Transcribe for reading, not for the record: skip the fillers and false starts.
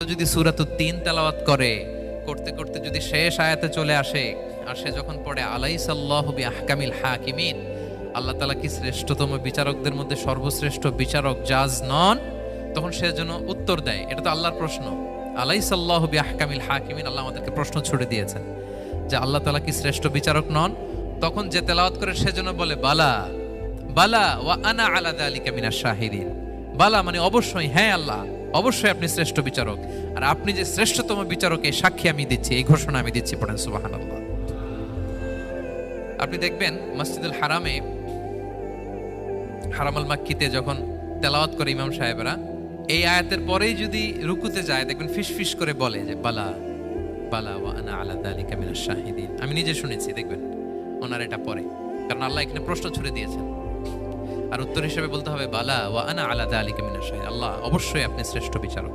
যদি সূরাতুত তিন তেলাওয়াত করতে করতে যদি শেষ আয়াতে চলে আসে, আর সে যখন পড়ে আলাইসাল্লাহু বিআহকামিল হাকিমিন, আল্লাহ তাআলা কি শ্রেষ্ঠতম বিচারকদের মধ্যে সর্বশ্রেষ্ঠ বিচারক জাজ নন, তখন সে যেন উত্তর দেয়, এটা তো আল্লাহর প্রশ্ন। আলাইসাল্লাহু বিআহকামিল হাকিমিন, আল্লাহ আমাদেরকে প্রশ্ন ছুড়ে দিয়েছেন যে আল্লাহ তাআলা কি শ্রেষ্ঠ বিচারক নন। তখন যে তেলাওয়াত করে সে যেন বলে বালা বালা ওয়া আনা আলা যালিকা মিনাশ শাহিদিন। বালা মানে অবশ্যই, হ্যাঁ আল্লাহ অবশ্যই আপনি শ্রেষ্ঠ বিচারক, আর আপনি যে শ্রেষ্ঠতম বিচারকের সাক্ষী আমি দিচ্ছি, এই ঘোষণা আমি দিচ্ছি। পড়েন সুবহানাল্লাহ। আপনি দেখবেন মসজিদুল হারামে, হারামাল মাক্কিতে যখন তেলাওয়াত করে ইমাম সাহেবরা, এই আয়াতের পরেই যদি রুকুতে যায় দেখবেন ফিসফিস করে বলে যে বালা বালা ওয়া আনা আলা যালিকা মিনাশ শাহিদিন। আমি নিজে শুনেছি, দেখবেন ওনার এটা পরে, কারণ আল্লাহ এখানে প্রশ্ন ছুড়ে দিয়েছেন, আর উত্তর হিসেবে বলতে হবে বালা ওয়া আনা আলা যালিকা মিনাশ শাহিদিন, আল্লাহ অবশ্যই আপনি শ্রেষ্ঠ বিচারক।